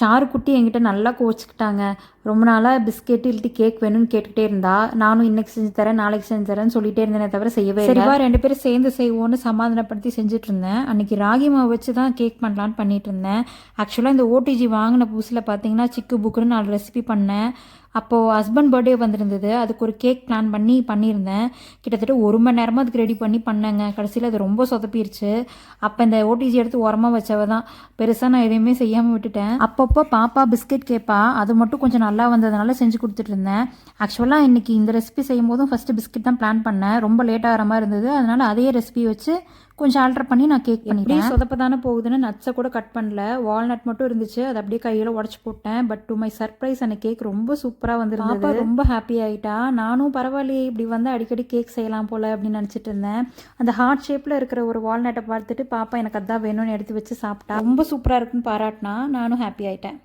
ஷாரு குட்டி என்கிட்ட நல்லா கோச்சிக்கிட்டாங்க. ரொம்ப நாளாக பிஸ்கெட் இல்லாட்டி கேக் வேணும்னு கேட்டுகிட்டே இருந்தா. நானும் இன்னைக்கு செஞ்சு தரேன், நாளைக்கு செஞ்சு தரேன்னு சொல்லிட்டே இருந்தேனே தவிர செய்யவே இல்லை. சரிவா 2 பேரும் சேர்ந்து செய்வோன்னு சமாதானப்படுத்தி செஞ்சுட்டு இருந்தேன். அன்றைக்கி ராகி மாவு வச்சு தான் கேக் பண்ணலான்னு பண்ணிட்டு இருந்தேன். ஆக்சுவலாக இந்த ஓடிஜி வாங்கின புதுசில் பார்த்தீங்கன்னா சிக்கு புக்குன்னு 4 ரெசிபி பண்ணேன். அப்போது ஹஸ்பண்ட் பர்த்டே வந்திருந்தது. அதுக்கு ஒரு கேக் பிளான் பண்ணியிருந்தேன். கிட்டத்தட்ட 1 மணி நேரமாக அதுக்கு ரெடி பண்ணேங்க. கடைசியில் அது ரொம்ப சொதப்பிடுச்சு. அப்போ இந்த ஓடிஜி எடுத்து உரமாக வச்சவ தான். பெருசாக நான் எதையுமே செய்யாமல் விட்டுட்டேன். அப்பப்போ பாப்பா பிஸ்கெட் கேட்பா. அது மட்டும் கொஞ்சம் நல்லா வந்ததுனால செஞ்சு கொடுத்துட்டு இருந்தேன். ஆக்சுவலாக இன்றைக்கி இந்த ரெசிபி செய்யும் போதும் ஃபஸ்ட்டு பிஸ்கெட் தான் பிளான் பண்ணேன். ரொம்ப லேட் ஆகிற மாதிரி இருந்தது. அதனால் அதே ரெசிபி வச்சு கொஞ்சம் ஆல்டர் பண்ணி நான் கேக் பண்ணிட்டேன். சொதப்ப தானே போகுதுன்னு நட்ஸை கூட கட் பண்ணல. வால்நட் மட்டும் இருந்துச்சு. அதை அப்படியே கையில் உடச்சி போட்டேன். பட் டு மை சர்ப்ரைஸ் அந்த கேக் ரொம்ப சூப்பராக வந்துருந்தது. பாப்பா ரொம்ப ஹாப்பி ஆகிட்டா. நானும் பரவாயில்லையே இப்படி வந்து அடிக்கடி கேக் செய்யலாம் போல் அப்படின்னு நினச்சிட்டு இருந்தேன். அந்த ஹார்ட் ஷேப்பில் இருக்கிற ஒரு வால்நட்டை பார்த்துட்டு பாப்பா எனக்கு அதான் வேணும்னு எடுத்து வச்சு சாப்பிட்டா. ரொம்ப சூப்பராக இருக்குன்னு பாராட்டினா. நானும் ஹாப்பி ஆகிட்டேன்.